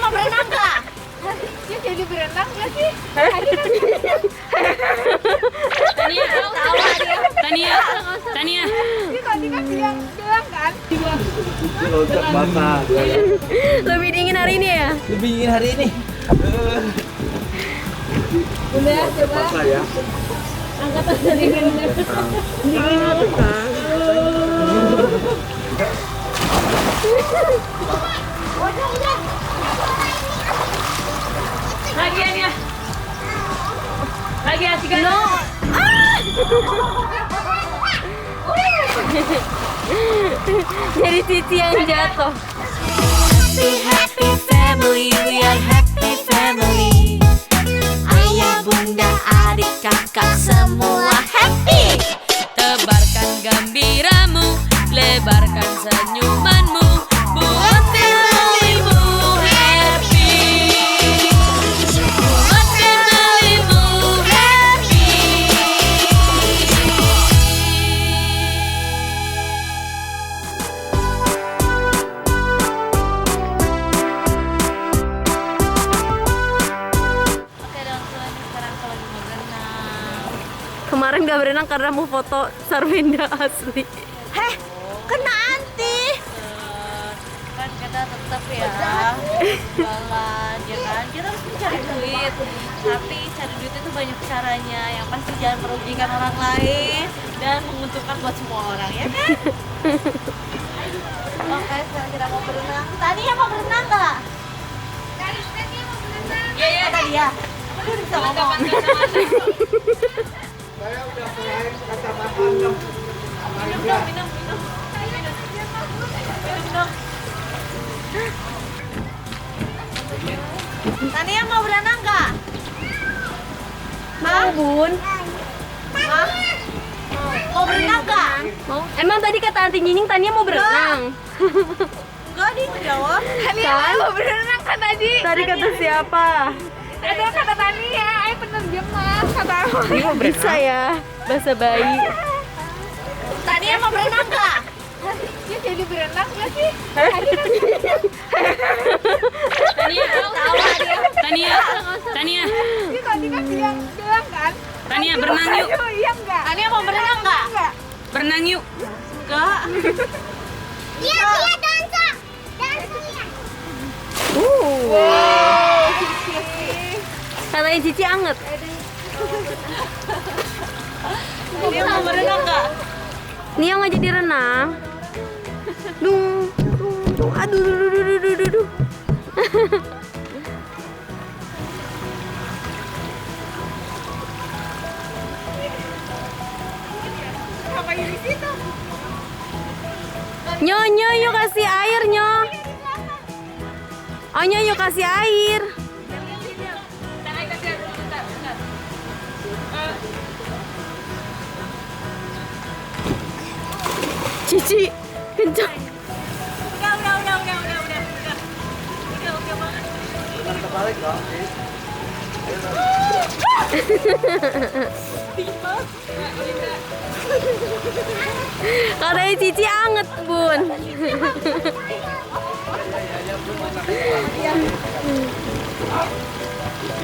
mau berenang nggak? Dia jadi berenang nggak sih? Tania, Tania, Tania. Dia tadi kan bilang kan? Loncat basah. Lebih dingin hari ini ya? Lebih dingin hari ini. Udah coba. Basah ya. Angkat aja dingin. Lagian ya. Lagi asik kan? No. Jadi Cici yang jatuh. Happy happy family, we are happy family. Ayah, bunda, adik, kakak semua happy. Tebarkan gembiramu, lebarkan senyumanmu, buat familymu happy. Buat familymu happy. Oke dong, sekarang kalau mau berenang. Kemarin gak berenang karena mau foto Sarwenda asli. Heh, kena anti. Kan kita tetap ya jualan ya kan, kita harus mencari duit, tapi cari duit itu banyak caranya, yang pasti jangan merugikan orang lain dan menguntungkan buat semua orang ya kan. Oke, sekarang kita mau berenang. Tadi yang mau berenang nggak? Iya tadi ya. Aku udah bisa ngomong. Saya udah selesai kacamata dong. Minum dong. Tania mau berenang nggak? Mau Bun? Mau berenang nggak? Mau? Emang tadi kata Anti Nyinying Tania mau berenang? Enggak, dia ngejawab. Tania mau berenang kan tadi? Tadi kata siapa? Ada kata Tania, ayo penerjemah kata aku. Ini mau bisa ya, bahasa bayi. Tania mau berenang nggak? Dia jadi berenang nggak sih? Tania, Tania, Tania, Dia tadi kan bilang kan? Tania berenang yuk. Ayo, iya enggak? Tania mau berenang nggak? Enggak. Berenang yuk. Enggak. Iya, iya, dansa. Dansa. Katanya Cici anget. Tania mau berenang nggak? Nia nggak jadi renang. Aduh, duh. Ngapain di situ? Nyo, yuk kasih air, Nyo. Oh, Nyo, yuk kasih air. Cici, kencang. Udah oke banget. Terbalik dong. Katanya Cici anget, Bun.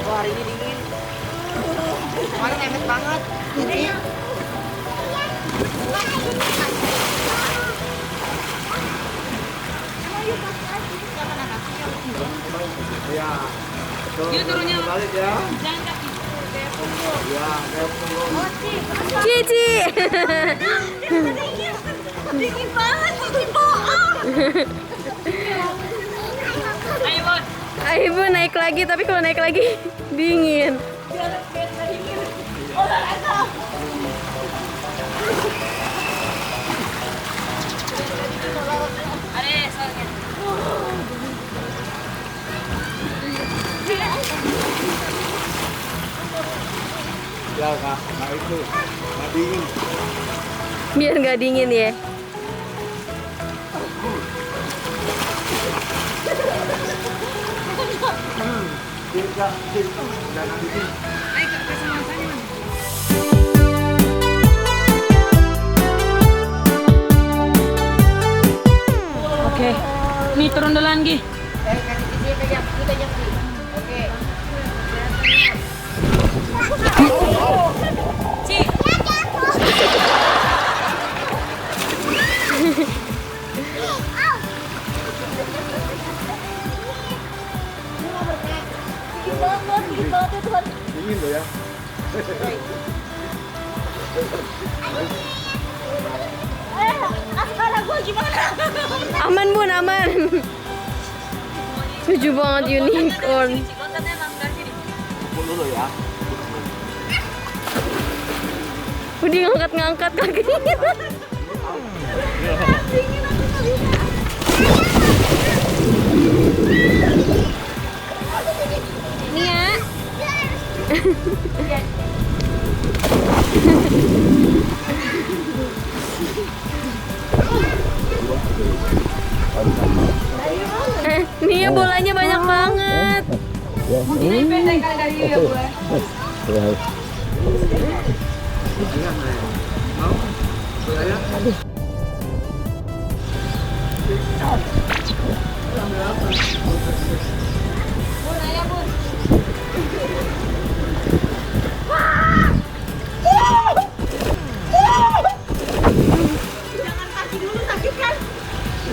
Oh, hari ini dingin. Kemarin hangat banget. Ini. Ya. Yuk, turunnya. Balik ya. Jangan kaki. Ya, kayak punggung. Cici. Dingin banget, Cici bohong. Ayo, Bon. Ayo Bun, naik lagi, tapi kalau naik lagi dingin. Ada soalnya. Ya, Kak. Nah itu. Nggak dingin. Biar nggak dingin ya. Tidak, jangan dingin. Oke. Nih turun duluan, Gi. Kasih pegang. Dingin loh ya. Askara gue gimana? Aman bun, aman. Lucu banget unicorn. Cipotannya emang dari sini. Pukul dulu ya. Udah ngangkat-ngangkat kakinya. Nia. Nia bolanya banyak banget. Ini pendek kali dari ya gue.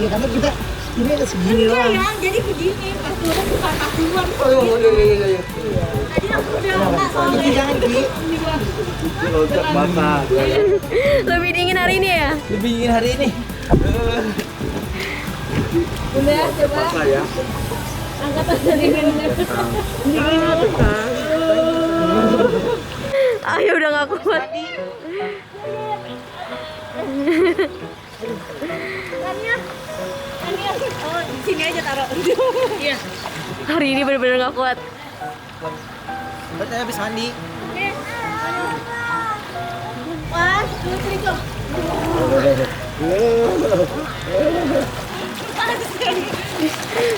Iya, karena kita ini ada segini doang. Ya, jadi begini. Pas turun bukan kasihan. Oh iya. Tadi aku udah nggak soalnya. Ini jangan Ki. Loncat basah. Lebih dingin hari ini ya? Lebih dingin hari ini. Udah coba. Basah ya. Ayo udah gak kuat. Oh, di sini aja taruh. Iya. Hari ini bener-bener gak kuat. Berarti habis mandi. Wah, lu cerita.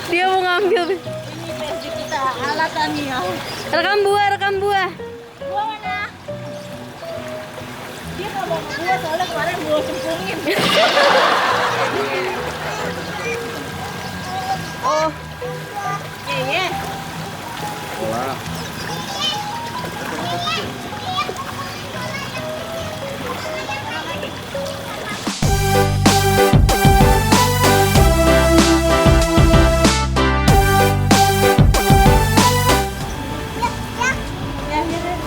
Dia mau ngambil. Ini versi kita alatannya. Rekam buah. Gua mana? Dia nggak mau gua soalnya kemarin gua cemplungin. Oh, Iya. Wah.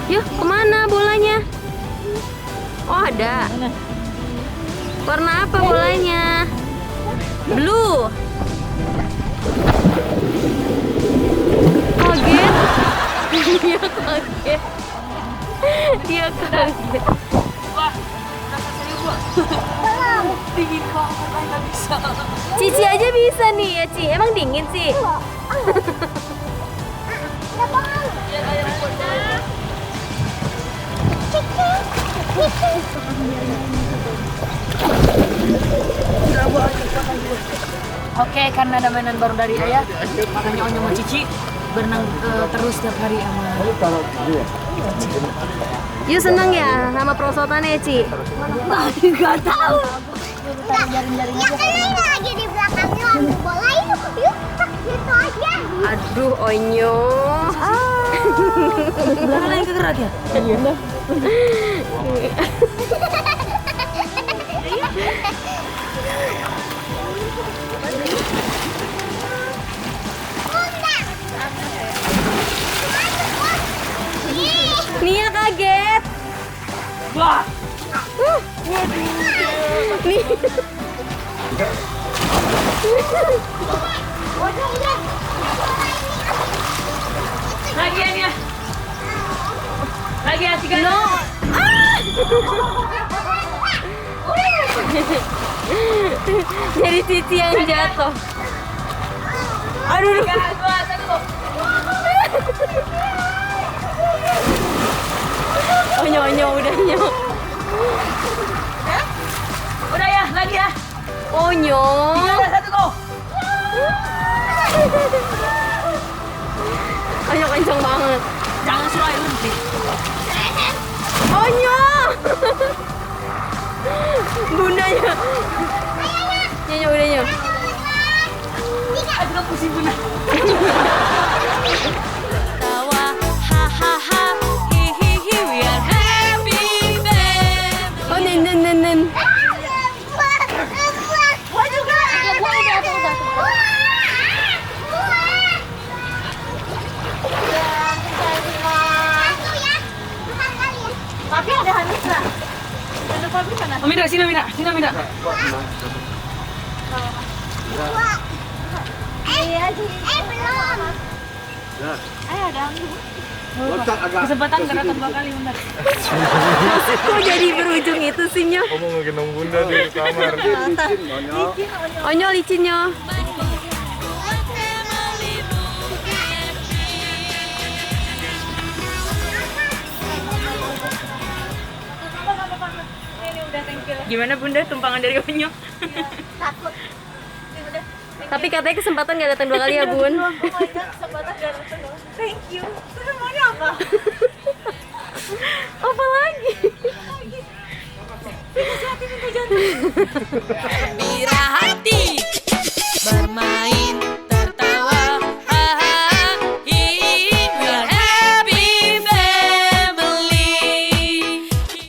yuk kemana bolanya? Oh ada. Warna apa bolanya? Blue. Kaget. Dia kaget. Dia kaget. Dingin kok, nggak bisa. Cici aja bisa nih ya Ci. Emang dingin sih? Oke, karena ada mainan baru dari Ayah, makanya Onyo sama Cici berenang terus setiap hari sama. Yuk seneng ya sama perosotannya ya Ci? Nggak tahu. Jaring-jaring aja. Ini lagi di belakangnya lampu bola yuk. Gitu aja. Aduh Onyo. Belakang lagi kegerak ya? Nia kaget. Wah, Nih. lagian ya. Lagian tiga. No. Jadi Cici yang jatuh. Aduh. 3, 2, 1. Onyo udah nyo. Udah ya, lagi ya. Onyo. 3, 2, 1, go. Onyo kenceng banget. Jangan suruh air berhenti. Onyo. Bundanya. Nyo udah nyo. Aduh, gak pusing bener. Tawa, hahaha, hihihi, we are happy family. Oh nen. Gua juga. Gua udah. Mina, sini Mina. Belum. Ya. Ayo dong. Loncat agak. Kesempatan karena 2 kali bentar. Kok jadi berujung itu sih, Nyo? Kamu mau gendong bunda di kamar. Licin, Nyonya. Onyo licin, Nyo. Gimana Bunda tumpangan dari Onyo? Takut. Tapi katanya kesempatan gak datang 2 kali ya, Bun. Oh my god, kesempatan gak datang. Thank you. Terus maunya apa? Apa lagi? Dikasih hati minta jantung.